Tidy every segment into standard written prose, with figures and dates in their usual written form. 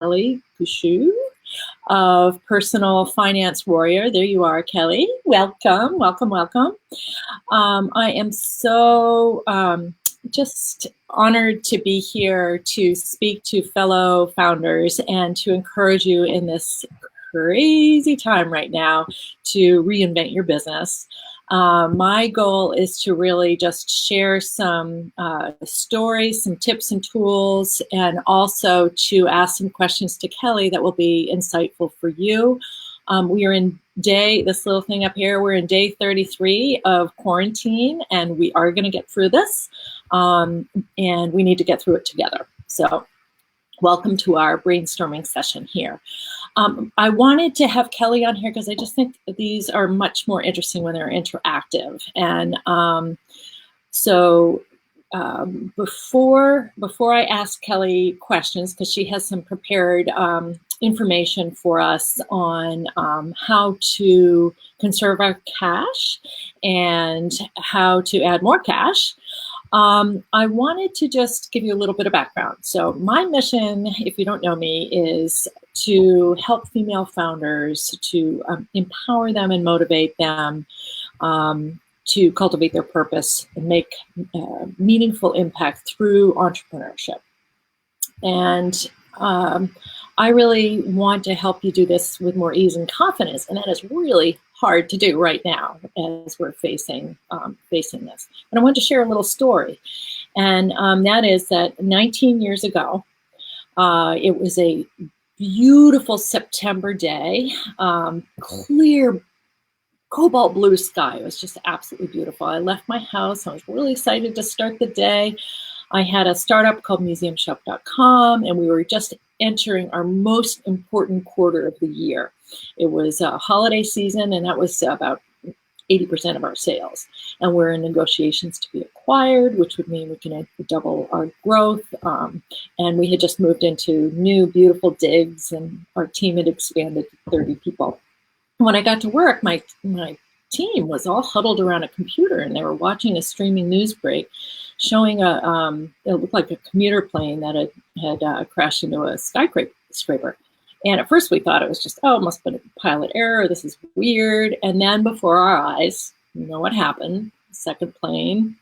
Kelly Gushue of Personal Finance Warrior. There you are, Kelly. Welcome, welcome, welcome. I am so just honored to be here to speak to fellow founders and to encourage you in this crazy time right now to reinvent your business. My goal is to really just share some stories, some tips and tools, and also to ask some questions to Kelly that will be insightful for you. We are in this little thing up here, we're in day 33 of quarantine, and we are going to get through this, and we need to get through it together. So welcome to our brainstorming session here. I wanted to have Kelly on here because I just think these are much more interesting when they're interactive. And before I ask Kelly questions, because she has some prepared information for us on how to conserve our cash and how to add more cash, I wanted to just give you a little bit of background. So my mission, if you don't know me, is to help female founders, to empower them and motivate them to cultivate their purpose and make meaningful impact through entrepreneurship. And I really want to help you do this with more ease and confidence, and that is really hard to do right now as we're facing this. But I want to share a little story, and that is that 19 years ago, it was a beautiful September day, clear cobalt blue sky. It was just absolutely beautiful. I left my house. I was really excited to start the day. I had a startup called museumshop.com, and we were just entering our most important quarter of the year. It was a holiday season, and that was about 80% of our sales. And we're in negotiations to be acquired, which would mean we can double our growth. And we had just moved into new, beautiful digs, and our team had expanded to 30 people. When I got to work, my team was all huddled around a computer, and they were watching a streaming news break showing it looked like a commuter plane that had crashed into a skyscraper. And at first we thought it was just, it must have been a pilot error, this is weird. And then before our eyes, you know what happened? The second plane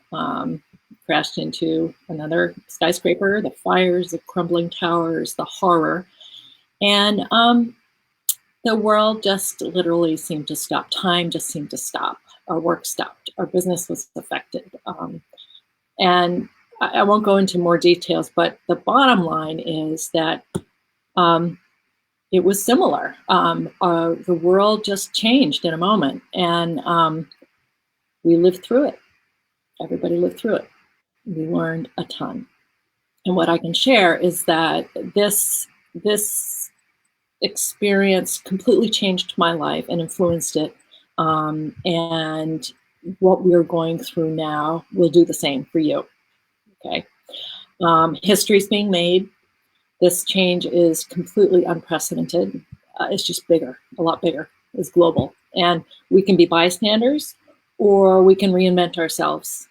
crashed into another skyscraper, the fires, the crumbling towers, the horror. And the world just literally seemed to stop. Time just seemed to stop. Our work stopped. Our business was affected. And I won't go into more details, but the bottom line is that it was similar. The world just changed in a moment, and we lived through it. Everybody lived through it. We learned a ton. And what I can share is that this experience completely changed my life and influenced it. And what we're going through now will do the same for you. Okay. History's being made. This change is completely unprecedented. It's just bigger, a lot bigger. It's global. And we can be bystanders, or we can reinvent ourselves,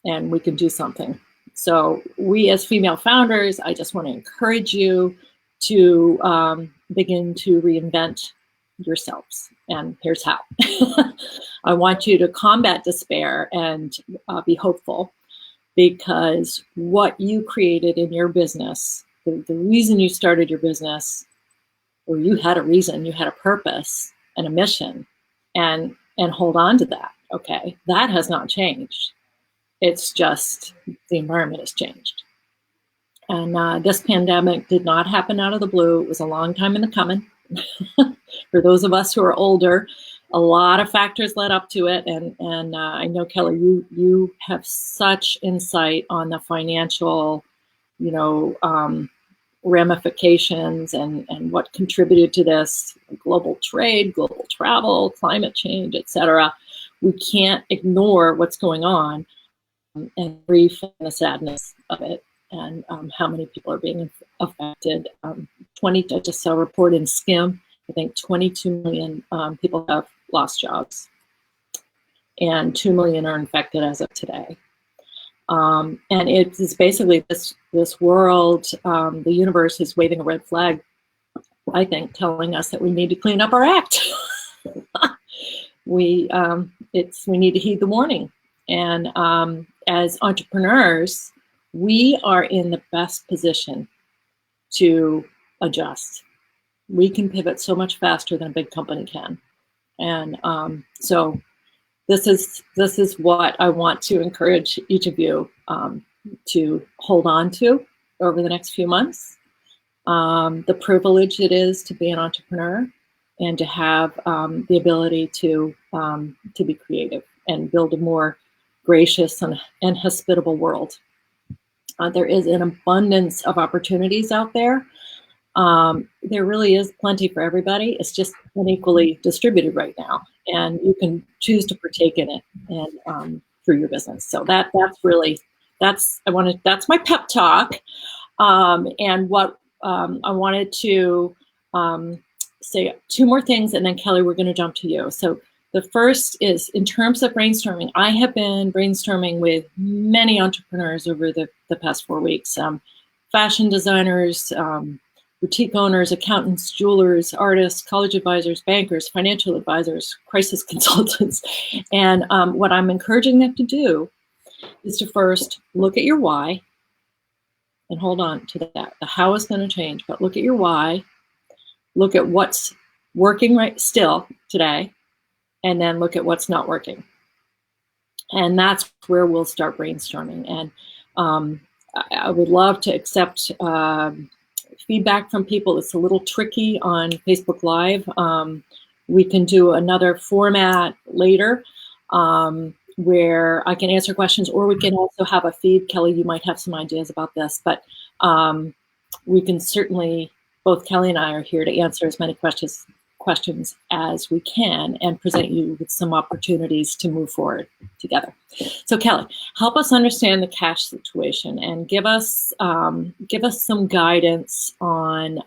and we can do something. So we as female founders, I just want to encourage you to begin to reinvent yourselves. And here's how. I want you to combat despair and be hopeful, because what you created in your business, the reason you started your business, or you had a reason, you had a purpose and a mission, and hold on to that, okay? That has not changed. It's just the environment has changed. And this pandemic did not happen out of the blue. It was a long time in the coming. For those of us who are older, a lot of factors led up to it, and I know, Kelly, you have such insight on the financial, ramifications and what contributed to this: global trade, global travel, climate change, etc. We can't ignore what's going on and grief and the sadness of it, and how many people are being affected. I just saw a report in Skim. I think 22 million people have lost jobs, and 2 million are infected as of today. And it is basically this world, the universe is waving a red flag, I think, telling us that we need to clean up our act. we need to heed the warning. And as entrepreneurs, we are in the best position to adjust. We can pivot so much faster than a big company can. And so this is what I want to encourage each of you to hold on to over the next few months. The privilege it is to be an entrepreneur and to have the ability to be creative and build a more gracious and hospitable world. There is an abundance of opportunities out there. There really is plenty for everybody. It's just unequally distributed right now, and you can choose to partake in it and through your business. So that's my pep talk. And what I wanted to say two more things, and then Kelly, we're going to jump to you. So the first is in terms of brainstorming. I have been brainstorming with many entrepreneurs over the past 4 weeks, fashion designers, boutique owners, accountants, jewelers, artists, college advisors, bankers, financial advisors, crisis consultants. And what I'm encouraging them to do is to first look at your why and hold on to that. The how is going to change, but look at your why, look at what's working right still today, and then look at what's not working. And that's where we'll start brainstorming. And I would love to accept feedback from people. It's a little tricky on Facebook Live. We can do another format later where I can answer questions, or we can also have a feed. Kelly, you might have some ideas about this, but we can certainly, both Kelly and I are here to answer as many questions as we can and present you with some opportunities to move forward together. So Kelly, help us understand the cash situation and give us some guidance on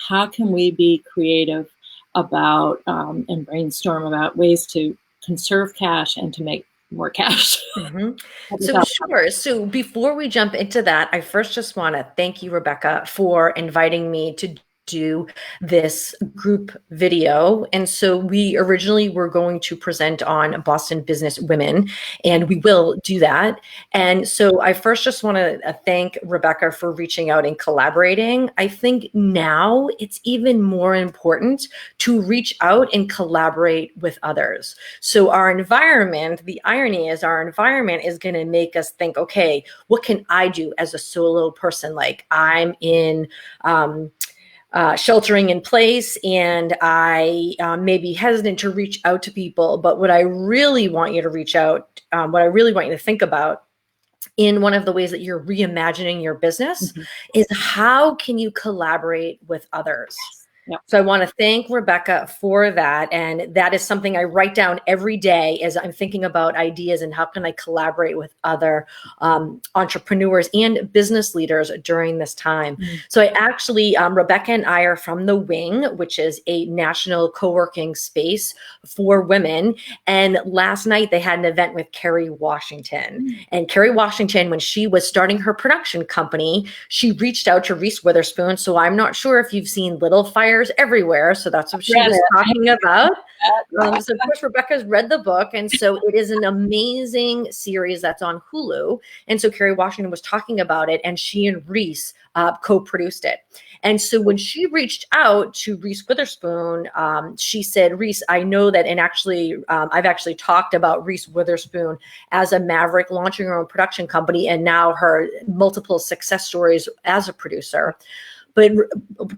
how can we be creative about and brainstorm about ways to conserve cash and to make more cash. Mm-hmm. So sure. So before we jump into that, I first just want to thank you, Rebecca, for inviting me to do this group video. And so we originally were going to present on Boston business women, and we will do that. And so I first just want to thank Rebecca for reaching out and collaborating. I think now it's even more important to reach out and collaborate with others. So our environment, the irony is our environment is going to make us think, okay, what can I do as a solo person? Like I'm in sheltering in place, and I may be hesitant to reach out to people. But what I really want you to reach out, what I really want you to think about in one of the ways that you're reimagining your business is how can you collaborate with others? Yep. So I want to thank Rebecca for that. And that is something I write down every day as I'm thinking about ideas and how can I collaborate with other entrepreneurs and business leaders during this time. So I actually, Rebecca and I are from The Wing, which is a national co-working space for women. And last night they had an event with Kerry Washington. And Kerry Washington, when she was starting her production company, she reached out to Reese Witherspoon. So I'm not sure if you've seen Little Fires Everywhere. So that's what she was talking about. So of course, Rebecca's read the book. And so it is an amazing series that's on Hulu. And so Kerry Washington was talking about it, and she and Reese co-produced it. And so when she reached out to Reese Witherspoon, she said, Reese, I know that, and actually, I've actually talked about Reese Witherspoon as a maverick launching her own production company and now her multiple success stories as a producer. But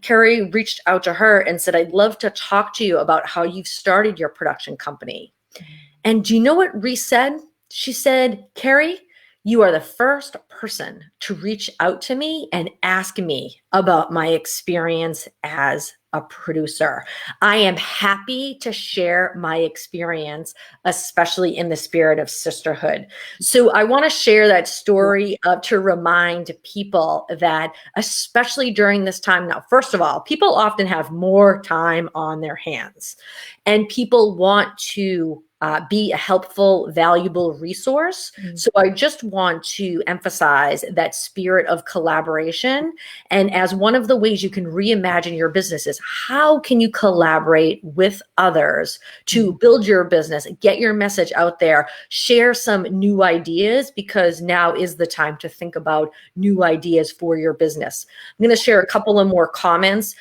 Kerry reached out to her and said, I'd love to talk to you about how you've started your production company. And do you know what Reese said? She said, Kerry, you are the first person to reach out to me and ask me about my experience as a producer. I am happy to share my experience, especially in the spirit of sisterhood. So I want to share that story to remind people that, especially during this time now, first of all, people often have more time on their hands, and people want to be a helpful, valuable resource. So I just want to emphasize that spirit of collaboration. And as one of the ways you can reimagine your business is, how can you collaborate with others to build your business, get your message out there, share some new ideas, because now is the time to think about new ideas for your business. I'm going to share a couple of more comments.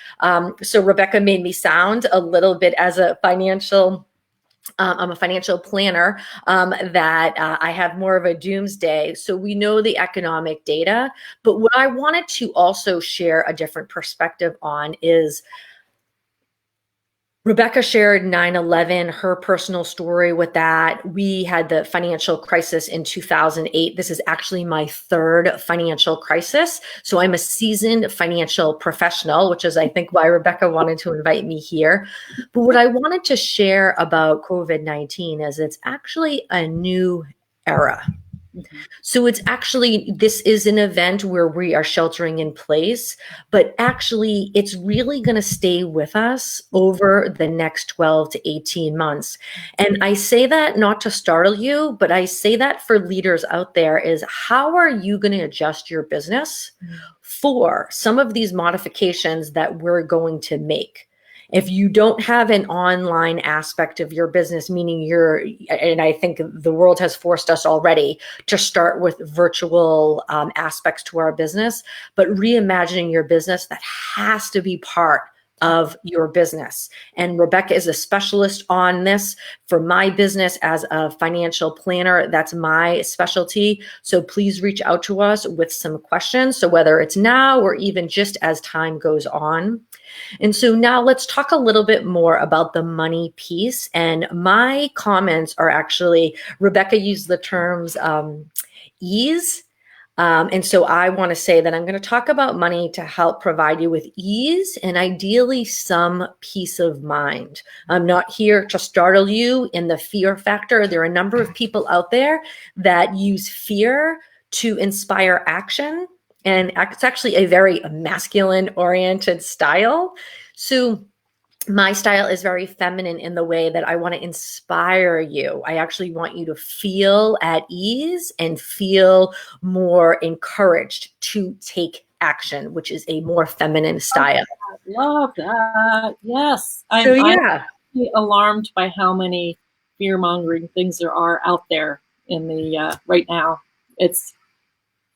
So Rebecca made me sound a little bit as a financial I'm a financial planner, that I have more of a doomsday. So we know the economic data, but what I wanted to also share a different perspective on is, Rebecca shared 9/11, her personal story with that. We had the financial crisis in 2008. This is actually my third financial crisis. So I'm a seasoned financial professional, which is, I think, why Rebecca wanted to invite me here. But what I wanted to share about COVID-19 is it's actually a new era. So it's actually, this is an event where we are sheltering in place, but actually it's really going to stay with us over the next 12 to 18 months. And I say that not to startle you, but I say that for leaders out there is, how are you going to adjust your business for some of these modifications that we're going to make? If you don't have an online aspect of your business, meaning and I think the world has forced us already to start with virtual aspects to our business, but reimagining your business, that has to be part of your business. And Rebecca is a specialist on this. For my business as a financial planner, that's my specialty. So please reach out to us with some questions. So whether it's now or even just as time goes on. And so now let's talk a little bit more about the money piece. And my comments are actually, Rebecca used the terms ease. And so I want to say that I'm going to talk about money to help provide you with ease and ideally some peace of mind. I'm not here to startle you in the fear factor. There are a number of people out there that use fear to inspire action. And it's actually a very masculine oriented style. So my style is very feminine in the way that I want to inspire you. I actually want you to feel at ease and feel more encouraged to take action, which is a more feminine style. Love that. Yes. So yeah. I'm alarmed by how many fear-mongering things there are out there in the right now.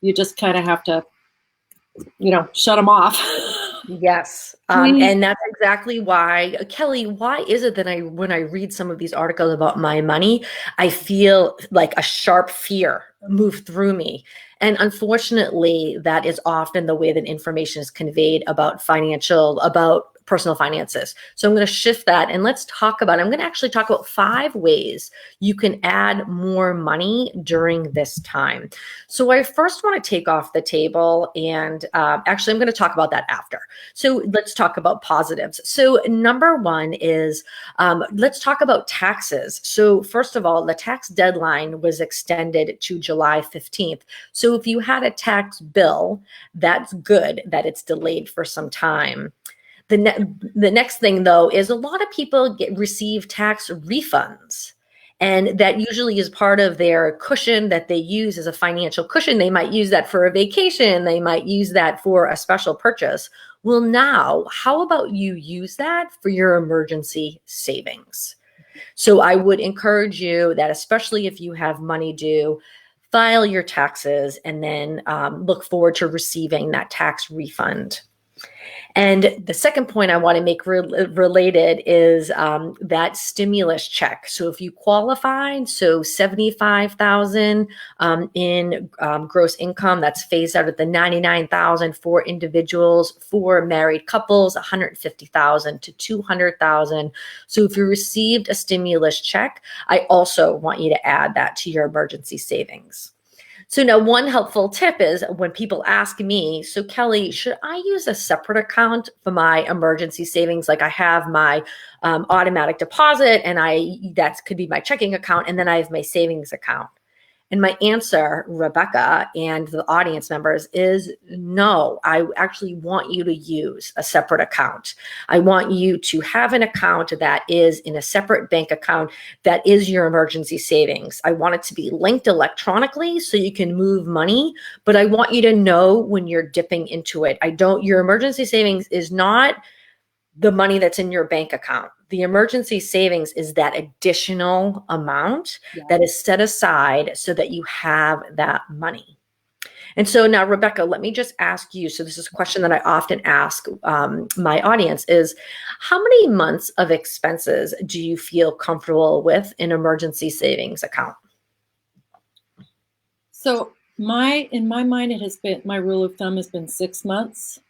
You just kind of have to, shut them off. Yes. And that's exactly why, Kelly, why is it that when I read some of these articles about my money, I feel like a sharp fear move through me? And unfortunately, that is often the way that information is conveyed about personal finances. So I'm going to shift that and I'm going to actually talk about 5 ways you can add more money during this time. So I first want to take off the table, and actually I'm going to talk about that after. So let's talk about positives. So number 1 is, let's talk about taxes. So first of all, the tax deadline was extended to July 15th. So if you had a tax bill, that's good that it's delayed for some time. The next thing, though, is a lot of people receive tax refunds. And that usually is part of their cushion that they use as a financial cushion. They might use that for a vacation. They might use that for a special purchase. Well, now, how about you use that for your emergency savings? So I would encourage you that, especially if you have money due, file your taxes and then look forward to receiving that tax refund. And the second point I want to make related is that stimulus check. So if you qualified, so $75,000 in gross income, that's phased out at the $99,000 for individuals. For married couples, $150,000 to $200,000. So if you received a stimulus check, I also want you to add that to your emergency savings. So now one helpful tip is when people ask me, so Kelly, should I use a separate account for my emergency savings? Like I have my automatic deposit and that could be my checking account, and then I have my savings account. And my answer, Rebecca, and the audience members is no. I actually want you to use a separate account. I want you to have an account that is in a separate bank account that is your emergency savings. I want it to be linked electronically so you can move money, but I want you to know when you're dipping into it. Your emergency savings is not the money that's in your bank account. The emergency savings is that additional amount that is set aside so that you have that money. And so now, Rebecca, let me just ask you. So this is a question that I often ask my audience is, how many months of expenses do you feel comfortable with an emergency savings account? So in my mind, it has been, my rule of thumb has been 6 months.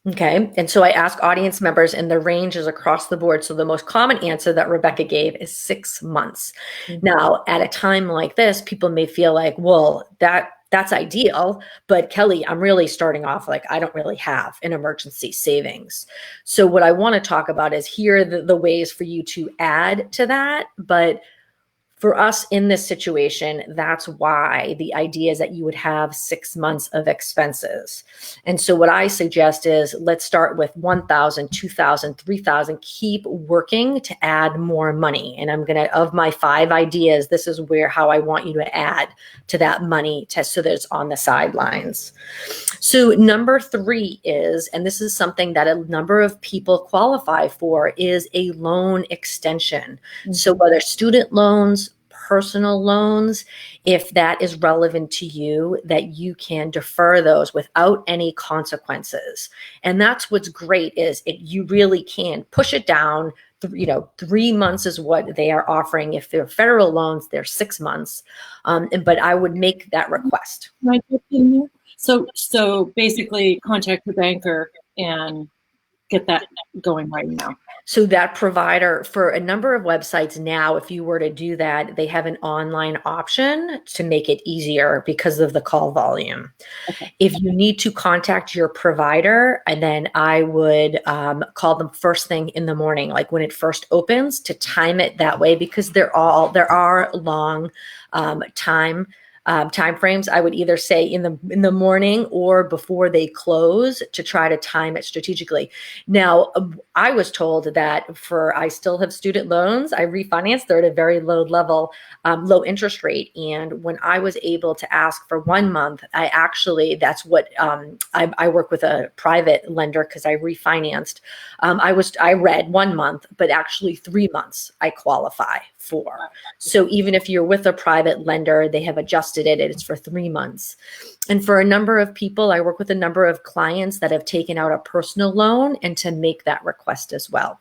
Okay. And so I ask audience members, and the range is across the board. So the most common answer that Rebecca gave is 6 months. Mm-hmm. Now, at a time like this, people may feel like, well, that's ideal, but Kelly, I'm really starting off like I don't really have an emergency savings. So what I want to talk about is here are the ways for you to add to that. But for us in this situation, that's why the idea is that you would have 6 months of expenses. And so what I suggest is let's start with 1,000, 2,000, 3,000, keep working to add more money. And I'm going to, of my 5 ideas, this is how I want you to add to that money so that it's on the sidelines. So number 3 is, and this is something that a number of people qualify for, is a loan extension. Mm-hmm. So whether student loans, personal loans, if that is relevant to you, that you can defer those without any consequences. And that's what's great is you really can push it down. 3 months is what they are offering. If they're federal loans, they're 6 months. But I would make that request. So basically contact the banker and get that going right now. So that provider, for a number of websites now, if you were to do that, they have an online option to make it easier because of the call volume. Okay. If you need to contact your provider, and then I would call them first thing in the morning, like when it first opens, to time it that way, because there are long time frames. I would either say in the morning or before they close to try to time it strategically. Now, I was told that I still have student loans. I refinanced. They're at a very low level, low interest rate. And when I was able to ask for 1 month, that's what I work with a private lender because I refinanced. I read 1 month, but actually 3 months I qualify for. So even if you're with a private lender, they have adjusted it. It's for 3 months. And for a number of people, I work with a number of clients that have taken out a personal loan and to make that request as well.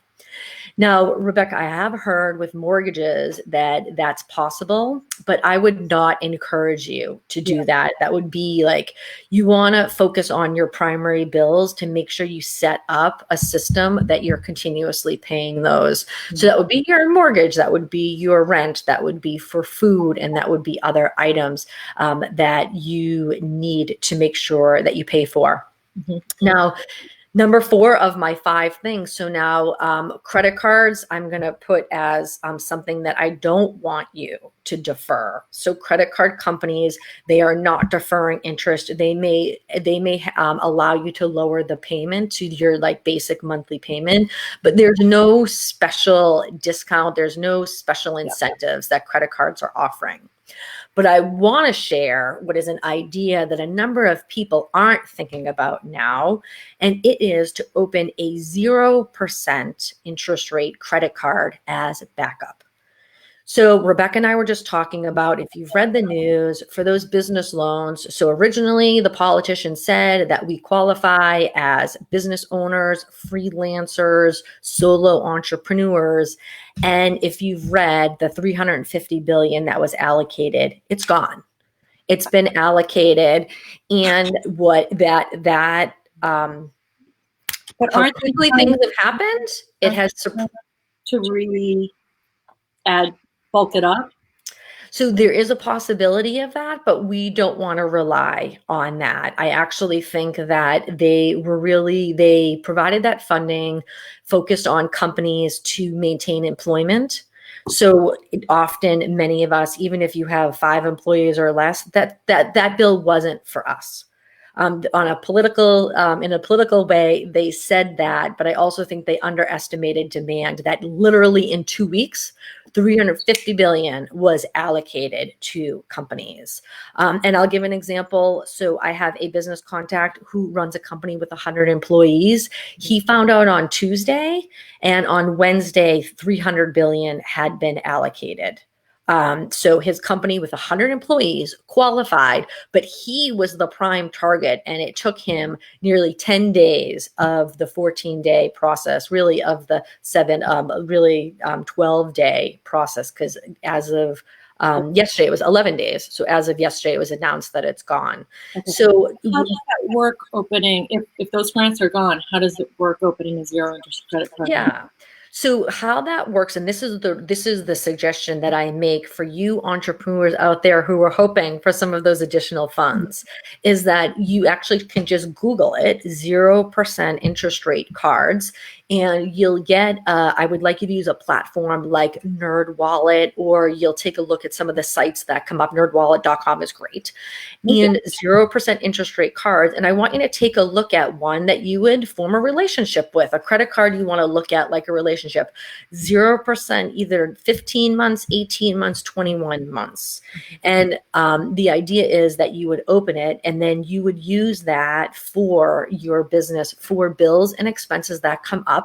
Now, Rebecca, I have heard with mortgages that that's possible, but I would not encourage you to do that. That would be like, you want to focus on your primary bills to make sure you set up a system that you're continuously paying those. Mm-hmm. So that would be your mortgage, that would be your rent, that would be for food, and that would be other items that you need to make sure that you pay for. Mm-hmm. Now, number 4 of my 5 things. So now credit cards, I'm going to put as something that I don't want you to defer. So credit card companies, they are not deferring interest. They may allow you to lower the payment to your basic monthly payment, but there's no special discount. There's no special incentives that credit cards are offering. But I want to share what is an idea that a number of people aren't thinking about now, and it is to open a 0% interest rate credit card as a backup. So Rebecca and I were just talking about, if you've read the news, for those business loans. So originally the politician said that we qualify as business owners, freelancers, solo entrepreneurs. And if you've read the $350 billion that was allocated, it's gone. It's been allocated. And what but aren't quickly things have happened? It has to really bulk it up. So there is a possibility of that, but we don't want to rely on that. I actually think that they provided that funding focused on companies to maintain employment. So often, many of us, even if you have 5 employees or less, that bill wasn't for us. On a political, in a political way, they said that, but I also think they underestimated demand. That literally in 2 weeks, 350 billion was allocated to companies. And I'll give an example. So I have a business contact who runs a company with 100 employees. He found out on Tuesday, and on Wednesday, 300 billion had been allocated. So his company with 100 employees qualified, but he was the prime target, and it took him nearly 10 days of the 14-day process, really of the 12-day process, because as of yesterday, it was 11 days. So as of yesterday, it was announced that it's gone. Okay. So how does that work opening, if those grants are gone, how does it work opening a zero interest credit card? Yeah. So how that works, and this is the suggestion that I make for you entrepreneurs out there who are hoping for some of those additional funds, is that you actually can just Google it, 0% interest rate cards, and you'll get, I would like you to use a platform like NerdWallet, or you'll take a look at some of the sites that come up. NerdWallet.com is great. And 0% interest rate cards. And I want you to take a look at one that you would form a relationship with, a credit card you want to look at like a relationship. 0%, either 15 months, 18 months, 21 months. And the idea is that you would open it, and then you would use that for your business, for bills and expenses that come up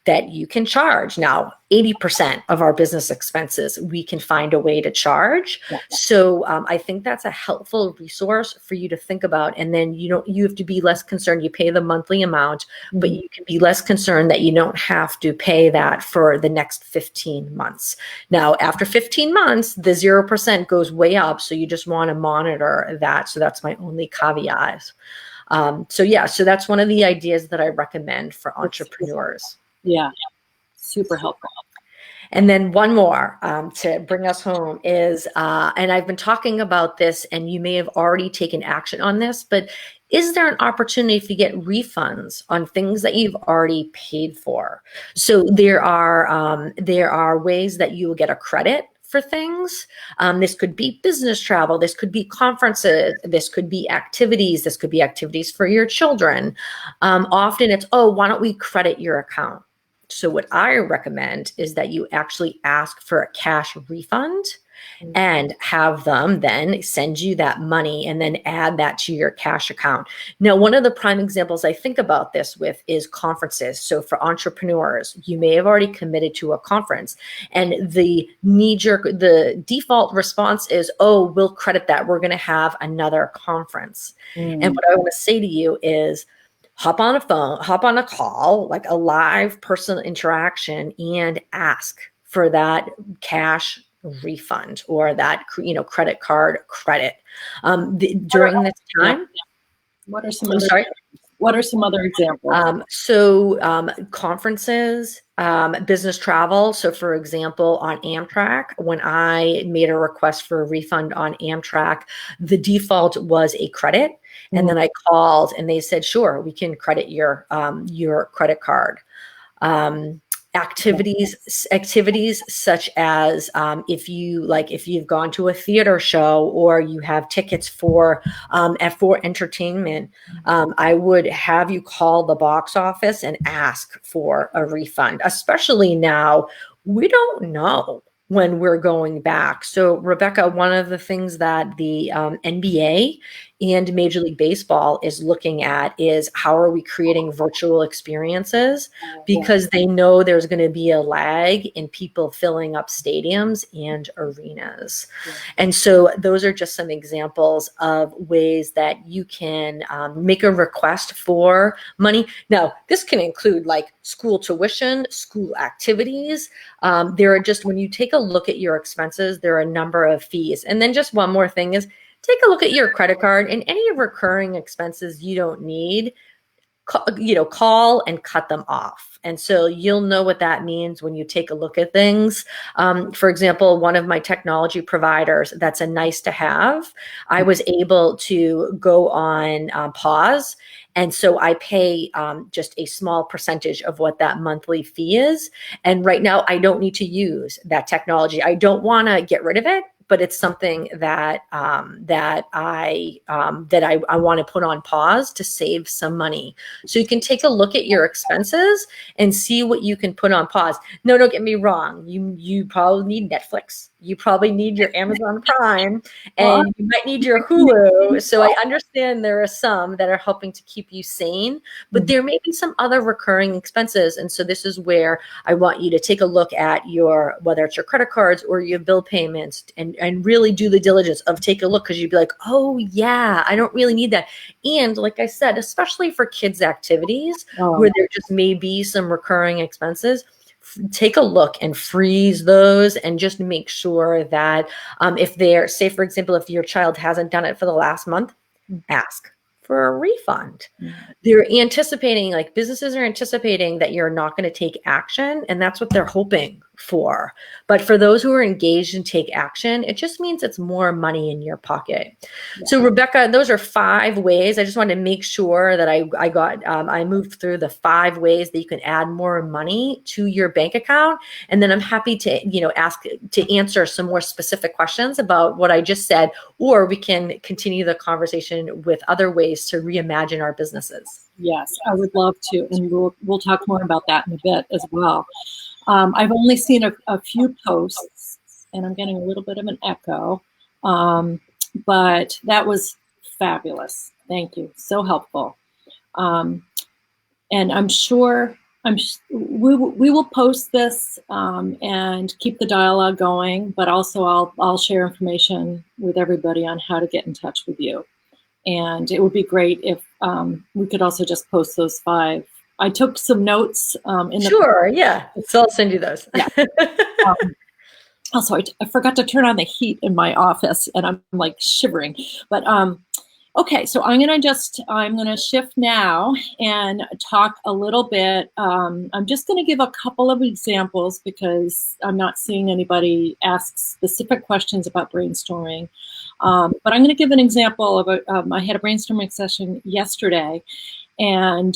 that you can charge. Now, 80% of our business expenses, we can find a way to charge. Yeah. So I think that's a helpful resource for you to think about. And then you have to be less concerned. You pay the monthly amount, but you can be less concerned that you don't have to pay that for the next 15 months. Now, after 15 months, the 0% goes way up. So you just want to monitor that. So that's my only caveat. So that's one of the ideas that I recommend for entrepreneurs. Yeah, super helpful. And then one more to bring us home is, and I've been talking about this, and you may have already taken action on this, but is there an opportunity to get refunds on things that you've already paid for? So there are ways that you will get a credit for things. This could be business travel. This could be conferences. This could be activities. This could be activities for your children. Often it's, why don't we credit your account? So what I recommend is that you actually ask for a cash refund and have them then send you that money and then add that to your cash account. Now, one of the prime examples I think about this with is conferences. So for entrepreneurs, you may have already committed to a conference, and the default response is, we'll credit that. We're going to have another conference. And what I want to say to you is, hop on a call, like a live personal interaction, and ask for that cash refund or that credit card credit. During this time, what are some other examples? Conferences, business travel. So for example, on Amtrak, when I made a request for a refund on Amtrak, the default was a credit. And then I called and they said, sure, we can credit your credit card. Activities such as if you've gone to a theater show or you have tickets for entertainment, I would have you call the box office and ask for a refund. Especially now, we don't know when we're going back. So Rebecca, one of the things that the NBA and Major League Baseball is looking at is how are we creating virtual experiences, because they know there's going to be a lag in people filling up stadiums and arenas. And so those are just some examples of ways that you can make a request for money. Now, this can include like school tuition, school activities. There are just, when you take a look at your expenses, there are a number of fees. And then just one more thing is, take a look at your credit card and any recurring expenses you don't need, call and cut them off. And so you'll know what that means when you take a look at things. For example, one of my technology providers, that's a nice to have. I was able to go on pause And so I pay just a small percentage of what that monthly fee is. And right now I don't need to use that technology. I don't want to get rid of it, but it's something that I want to put on pause to save some money. So you can take a look at your expenses and see what you can put on pause. No, don't get me wrong. You probably need Netflix. You probably need your Amazon Prime, and you might need your Hulu. So I understand there are some that are helping to keep you sane, but there may be some other recurring expenses. And so this is where I want you to take a look at whether it's your credit cards or your bill payments, and really do the diligence of take a look, because you'd be like, oh yeah, I don't really need that. And like I said, especially for kids' activities where there just may be some recurring expenses, take a look and freeze those, and just make sure that if they're, say for example, if your child hasn't done it for the last month, ask for a refund. They're anticipating, like businesses are anticipating that you're not going to take action, and that's what they're hoping for. But for those who are engaged and take action, it just means it's more money in your pocket. So Rebecca, those are 5 ways. I just wanted to make sure that I moved through the 5 ways that you can add more money to your bank account. And then I'm happy to, ask to answer some more specific questions about what I just said, or we can continue the conversation with other ways to reimagine our businesses. Yes, I would love to. And we'll talk more about that in a bit as well. I've only seen a few posts, and I'm getting a little bit of an echo, but that was fabulous. Thank you. So helpful. And I'm sure we will post this and keep the dialogue going, but also I'll share information with everybody on how to get in touch with you. And it would be great if we could also just post those 5. I took some notes in the— Sure, yeah. So I'll send you those. Yeah. Also, I forgot to turn on the heat in my office, and I'm like shivering. But okay, so I'm gonna shift now and talk a little bit. I'm just gonna give a couple of examples because I'm not seeing anybody ask specific questions about brainstorming. But I'm gonna give an example of I had a brainstorming session yesterday. And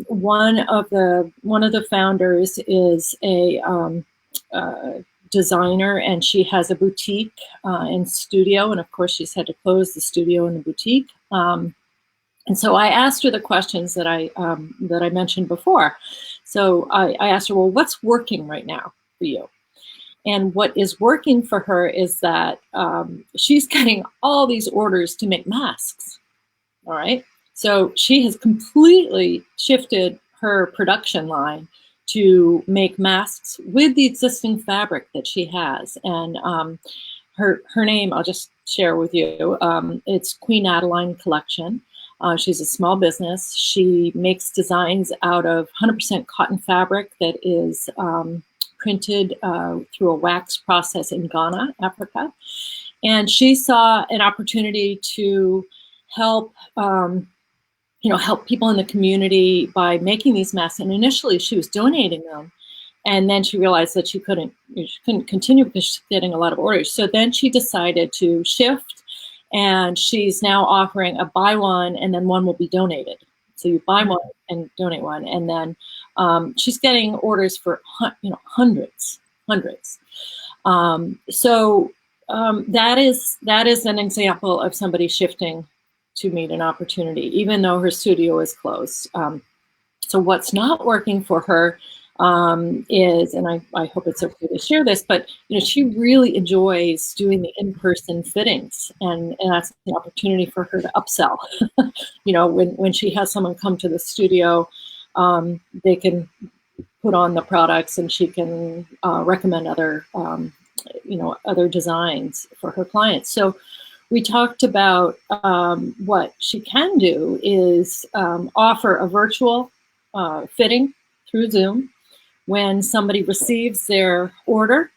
one of the founders is a designer, and she has a boutique and studio, and of course she's had to close the studio and the boutique. And so I asked her the questions that I mentioned before. So I asked her, well, what's working right now for you? And what is working for her is that she's getting all these orders to make masks. All right. So she has completely shifted her production line to make masks with the existing fabric that she has. And her name, I'll just share with you, it's Queen Adeline Collection. She's a small business. She makes designs out of 100% cotton fabric that is printed through a wax process in Ghana, Africa. And she saw an opportunity to help help people in the community by making these masks. And initially she was donating them. And then she realized that she couldn't continue because she's getting a lot of orders. So then she decided to shift, and she's now offering a buy one and then one will be donated. So you buy one and donate one. And then she's getting orders for hundreds. So that is an example of somebody shifting to meet an opportunity, even though her studio is closed. So what's not working for her is, and I hope it's okay to share this, but she really enjoys doing the in-person fittings, and that's an opportunity for her to upsell. When she has someone come to the studio, they can put on the products, and she can recommend other designs for her clients. So we talked about what she can do is offer a virtual fitting through Zoom. When somebody receives their order,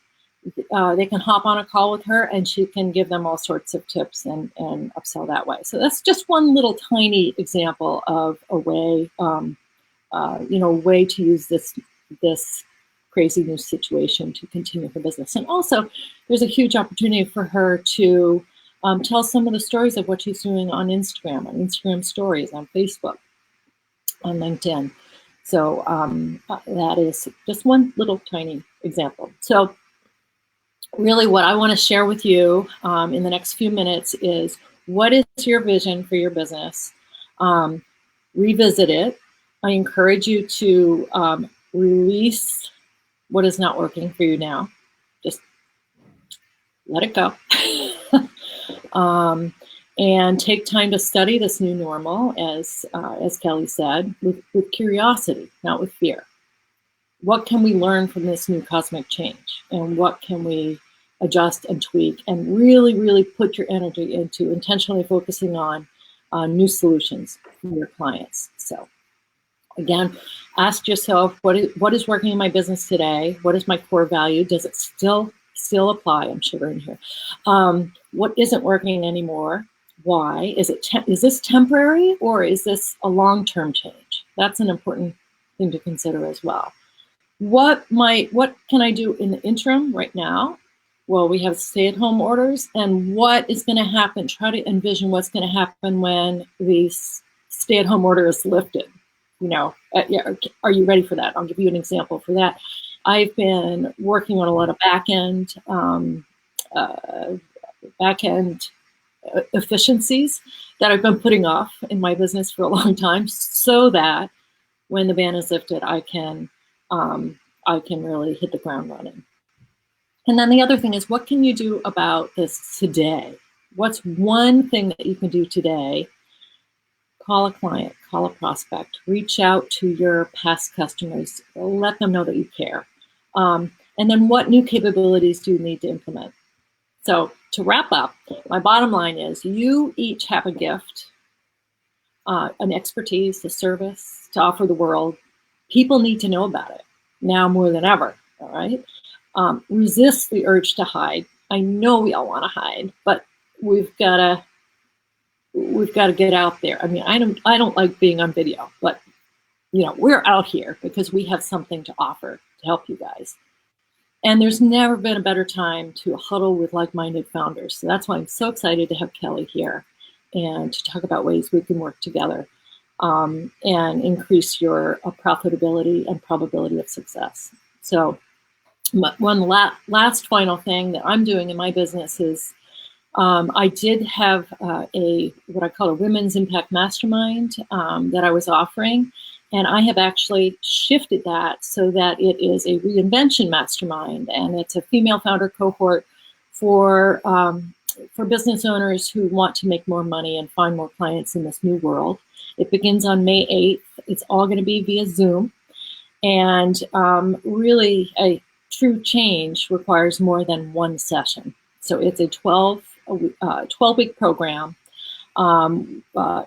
they can hop on a call with her, and she can give them all sorts of tips and upsell that way. So that's just one little tiny example of a way, way to use this crazy new situation to continue her business. And also, there's a huge opportunity for her to tell some of the stories of what she's doing on Instagram stories, on Facebook. on LinkedIn. So that is just one little tiny example. So really what I want to share with you in the next few minutes is, what is your vision for your business? Revisit it. I encourage you to release what is not working for you now. Just let it go. And take time to study this new normal, as Kelly said, with curiosity, not with fear. What can we learn from this new cosmic change? And what can we adjust and tweak, and really, really put your energy into intentionally focusing on new solutions for your clients. So again, ask yourself, what is working in my business today? What is my core value? Does it still apply? I'm shivering here. What isn't working anymore? Why? Is this temporary, or is this a long-term change? That's an important thing to consider as well. What can I do in the interim right now? Well, we have stay-at-home orders, and what is going to happen? Try to envision what's going to happen when the stay-at-home order is lifted. Are you ready for that? I'll give you an example for that. I've been working on a lot of back-end efficiencies that I've been putting off in my business for a long time, so that when the ban is lifted, I can really hit the ground running. And then the other thing is, what can you do about this today? What's one thing that you can do today? Call a client, call a prospect, reach out to your past customers, let them know that you care. And then what new capabilities do you need to implement? So to wrap up, my bottom line is, you each have a gift, an expertise, a service to offer the world. People need to know about it now more than ever, all right? Resist the urge to hide. I know we all want to hide, but we've got to get out there. I mean, I don't like being on video, but we're out here because we have something to offer to help you guys. And there's never been a better time to huddle with like-minded founders. So that's why I'm so excited to have Kelly here and to talk about ways we can work together and increase your profitability and probability of success. So one last final thing that I'm doing in my business is, I did have what I call a Women's Impact Mastermind that I was offering, and I have actually shifted that so that it is a reinvention mastermind, and it's a female founder cohort for business owners who want to make more money and find more clients in this new world. It begins on May 8th. It's all going to be via Zoom, and really a true change requires more than one session. So it's a 12-week program,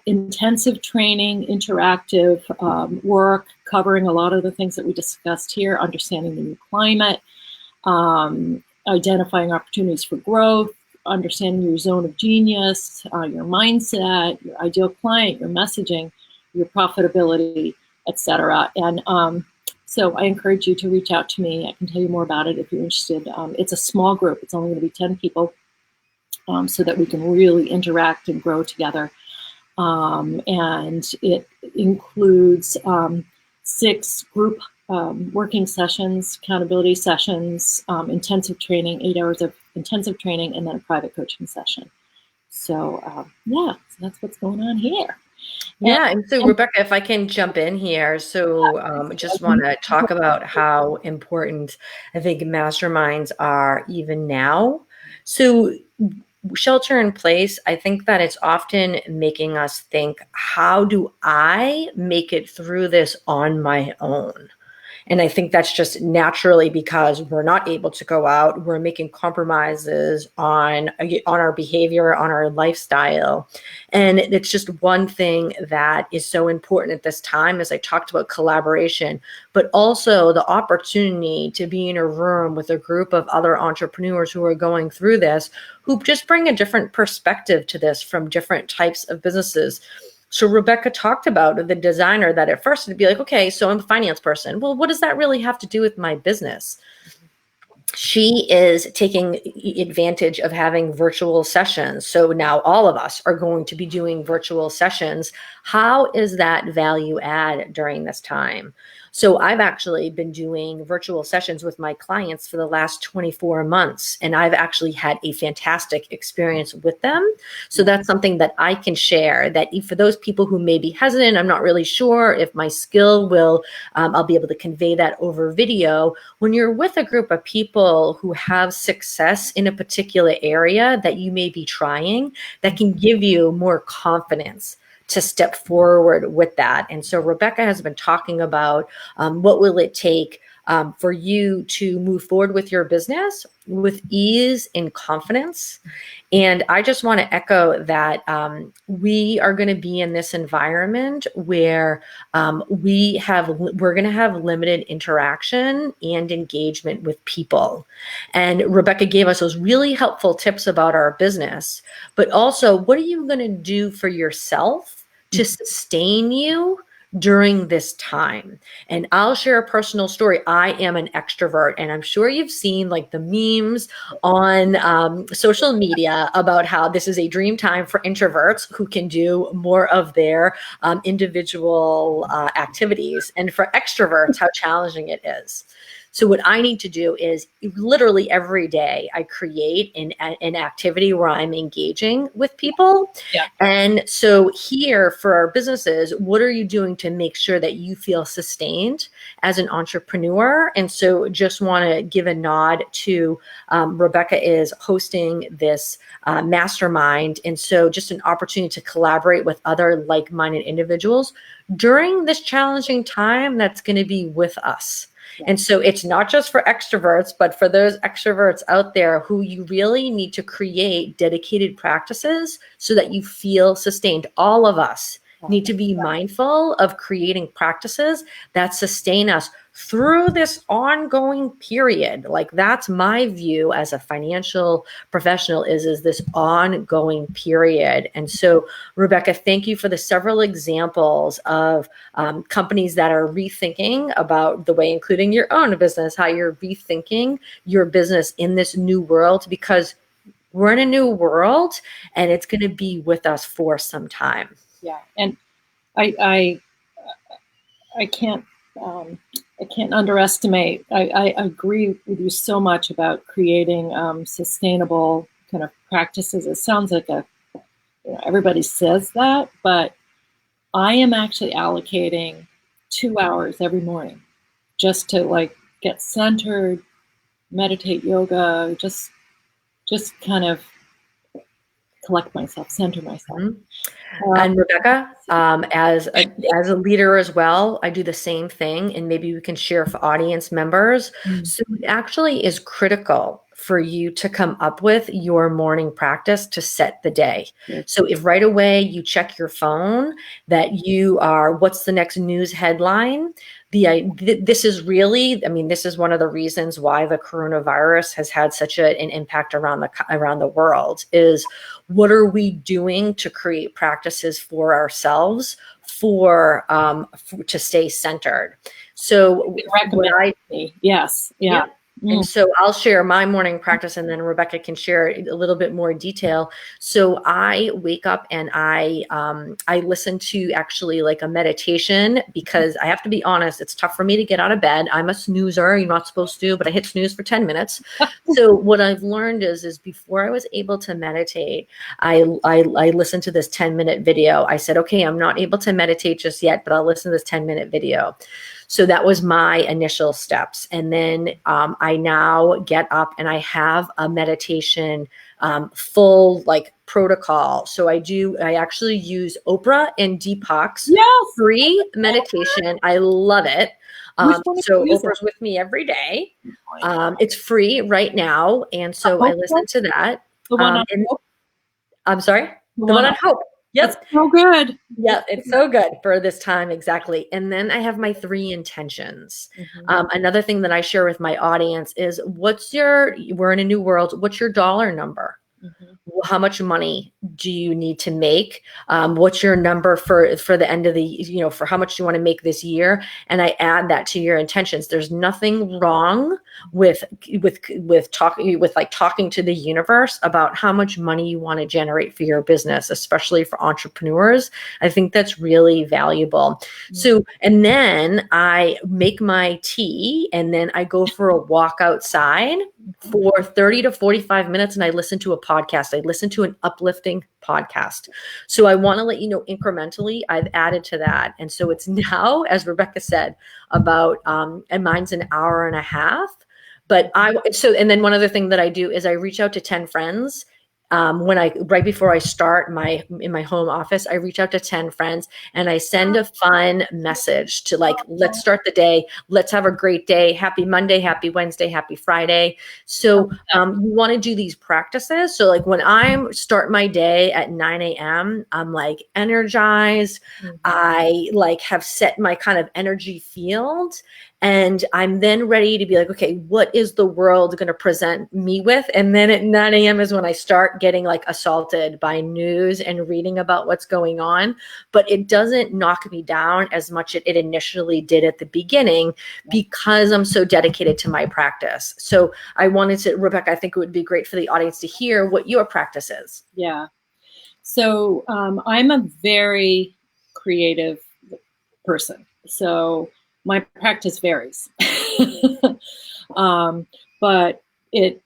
intensive training, interactive work, covering a lot of the things that we discussed here, understanding the new climate, identifying opportunities for growth, understanding your zone of genius, your mindset, your ideal client, your messaging, your profitability, etc. And so I encourage you to reach out to me. I can tell you more about it if you're interested. It's a small group. It's only going to be 10 people so that we can really interact and grow together. And it includes 6 group working sessions, accountability sessions, intensive training, 8 hours of intensive training, and then a private coaching session. So so that's what's going on here. Yeah, and so Rebecca, if I can jump in here, so just want to talk about how important I think masterminds are even now. So shelter in place, I think that it's often making us think, how do I make it through this on my own? And I think that's just naturally because we're not able to go out. We're making compromises on our behavior, on our lifestyle. And it's just one thing that is so important at this time, as I talked about collaboration, but also the opportunity to be in a room with a group of other entrepreneurs who are going through this, who just bring a different perspective to this from different types of businesses. So Rebecca talked about the designer that at first it'd be like, okay, so I'm a finance person. Well, what does that really have to do with my business? she is taking advantage of having virtual sessions. So now all of us are going to be doing virtual sessions. How is that value add during this time? So I've actually been doing virtual sessions with my clients for the last 24 months, and I've actually had a fantastic experience with them. So that's something that I can share, that for those people who may be hesitant, I'm not really sure if my skill will, I'll be able to convey that over video. When you're with a group of people who have success in a particular area that you may be trying, that can give you more confidence to step forward with that. And so Rebecca has been talking about what will it take for you to move forward with your business with ease and confidence. And I just want to echo that we are going to be in this environment where we're going to have limited interaction and engagement with people. And Rebecca gave us those really helpful tips about our business, but also what are you going to do for yourself to sustain you during this time? And I'll share a personal story. I am an extrovert, and I'm sure you've seen like the memes on social media about how this is a dream time for introverts who can do more of their individual activities, and for extroverts, how challenging it is. So what I need to do is literally every day I create an activity where I'm engaging with people. Yeah. And so here for our businesses, what are you doing to make sure that you feel sustained as an entrepreneur? And so just want to give a nod to Rebecca is hosting this mastermind. And so just an opportunity to collaborate with other like-minded individuals during this challenging time that's going to be with us. And so it's not just for extroverts, but for those extroverts out there who you really need to create dedicated practices so that you feel sustained. All of us need to be mindful of creating practices that sustain us through this ongoing period. Like that's my view as a financial professional is this ongoing period. And so Rebecca, thank you for the several examples of companies that are rethinking about the way, including your own business, how you're rethinking your business in this new world, because we're in a new world and it's going to be with us for some time. Yeah, and I can't underestimate. I agree with you so much about creating sustainable kind of practices. It sounds like everybody says that, but I am actually allocating 2 hours every morning just to like get centered, meditate, yoga, just kind of collect myself, center myself. Mm-hmm. And Rebecca, as a leader as well, I do the same thing, and maybe we can share for audience members. Mm-hmm. So it actually is critical for you to come up with your morning practice to set the day. Mm-hmm. So if right away you check your phone that you are, what's the next news headline? This is really, I mean, this is one of the reasons why the coronavirus has had such an impact around the world, is what are we doing to create practices for ourselves to stay centered? So yes. Yeah. And so I'll share my morning practice, and then Rebecca can share a little bit more detail. So I wake up and I listen to actually like a meditation, because I have to be honest, it's tough for me to get out of bed. I'm a snoozer. You're not supposed to, but I hit snooze for 10 minutes. So what I've learned is before I was able to meditate, I listened to this 10-minute video. I said, okay, I'm not able to meditate just yet, but I'll listen to this 10-minute video. So that was my initial steps. And then I now get up and I have a meditation full like protocol. So I actually use Oprah and Deepak's free meditation. I love it. So Oprah's with me every day. It's free right now. And so I listen to that. The one on Hope? I'm sorry? The one on Hope. Yep. It's so good. Yeah, it's so good for this time. Exactly. And then I have my 3 intentions. Mm-hmm. Another thing that I share with my audience is we're in a new world. What's your dollar number? Mm-hmm. How much money do you need to make? What's your number for the end of the, for how much you want to make this year? And I add that to your intentions. There's nothing wrong with talking to the universe about how much money you want to generate for your business, especially for entrepreneurs. I think that's really valuable. So, and then I make my tea and then I go for a walk outside for 30 to 45 minutes and I listen to a podcast. I listen to an uplifting podcast. So I want to let you know incrementally I've added to that. And so it's now, as Rebecca said, about, and mine's an hour and a half. But and then one other thing that I do is I reach out to 10 friends. Right before I start in my home office, I reach out to 10 friends and I send a fun message to like, let's start the day. Let's have a great day. Happy Monday, happy Wednesday, happy Friday. So you want to do these practices. So like when I start my day at 9 a.m., I'm like energized. I like have set my kind of energy field. And I'm then ready to be like, okay, what is the world going to present me with? And then at 9 a.m. is when I start getting like assaulted by news and reading about what's going on. But it doesn't knock me down as much as it initially did at the beginning because I'm so dedicated to my practice. So I wanted to, Rebecca, I think it would be great for the audience to hear what your practice is. Yeah. So I'm a very creative person. So my practice varies, but it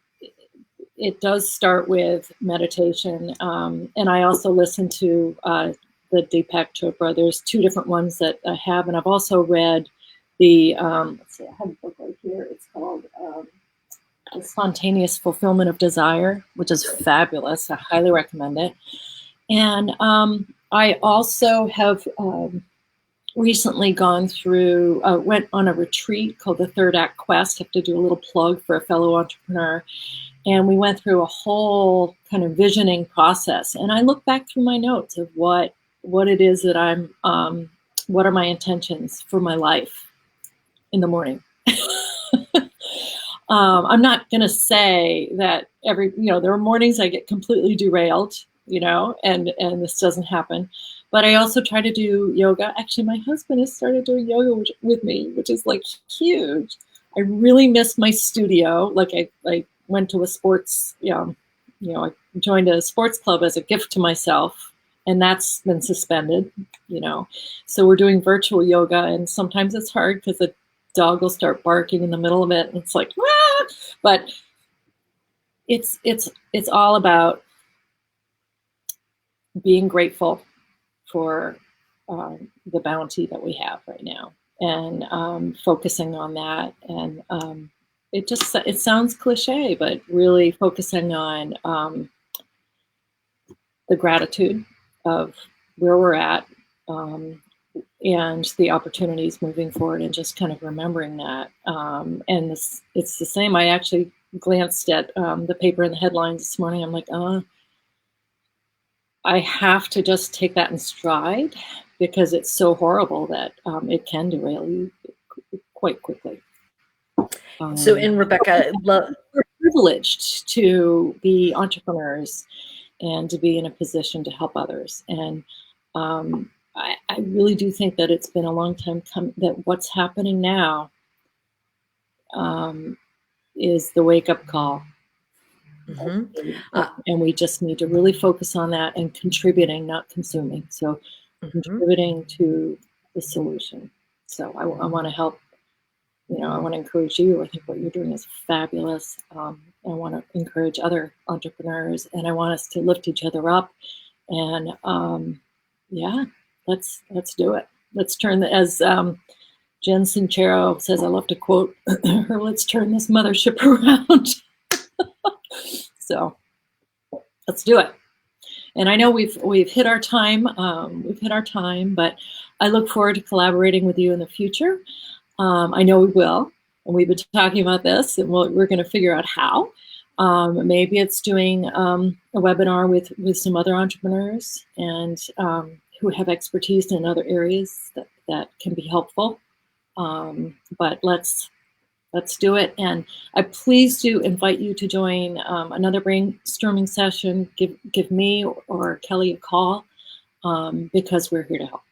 does start with meditation, and I also listen to the Deepak Chopra. There's two different ones that I have, and I've also read the let's see, I have a book right here. It's called The Spontaneous Fulfillment of Desire, which is fabulous. I highly recommend it. And I also have recently gone through, went on a retreat called the Third Act Quest. I have to do a little plug for a fellow entrepreneur. And we went through a whole kind of visioning process. And I look back through my notes of what it is that what are my intentions for my life in the morning. I'm not going to say that there are mornings I get completely derailed, and this doesn't happen. But I also try to do yoga. Actually, my husband has started doing yoga with me, which is like huge. I really miss my studio. Like I went to a sports, I joined a sports club as a gift to myself, and that's been suspended, So we're doing virtual yoga, and sometimes it's hard because the dog will start barking in the middle of it, and it's like, ah! But it's all about being grateful for the bounty that we have right now, and focusing on that. And it sounds cliche, but really focusing on the gratitude of where we're at, and the opportunities moving forward, and just kind of remembering that. And it's the same. I actually glanced at the paper and the headlines this morning. I'm like, I have to just take that in stride, because it's so horrible that it can derail you quite quickly. So, in Rebecca, we're privileged to be entrepreneurs and to be in a position to help others. And I really do think that it's been a long time coming, that what's happening now is the wake-up call. And we just need to really focus on that and contributing, not consuming. So contributing to the solution. So I want to help, I want to encourage you. I think what you're doing is fabulous. I want to encourage other entrepreneurs, and I want us to lift each other up. And let's do it. Let's turn as Jen Sincero says, I love to quote her, let's turn this mothership around. So let's do it. And I know we've hit our time. But I look forward to collaborating with you in the future. I know we will, and we've been talking about this, and we're going to figure out how. Maybe it's doing a webinar with some other entrepreneurs and who have expertise in other areas that can be helpful. But let's do it. And I please do invite you to join another brainstorming session. Give me or Kelly a call, because we're here to help.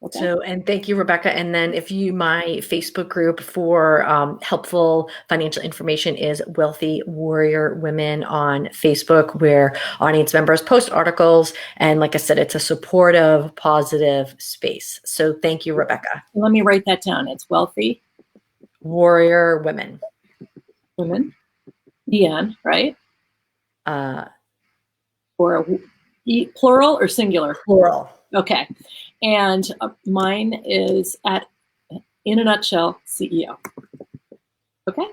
Okay. So, and thank you, Rebecca. And then if you, my Facebook group for helpful financial information is Wealthy Warrior Women on Facebook, where audience members post articles. And like I said, it's a supportive, positive space. So thank you, Rebecca. Let me write that down. It's Wealthy Warrior Women. Women. EN, right? Or plural or singular? Plural. Okay. And mine is at InANutshell CEO. Okay.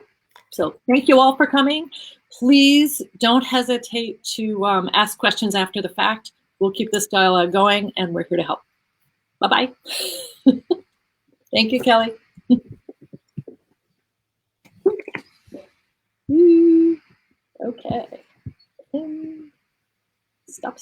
So thank you all for coming. Please don't hesitate to ask questions after the fact. We'll keep this dialogue going, and we're here to help. Bye-bye. Thank you, Kelly. Okay. Stop.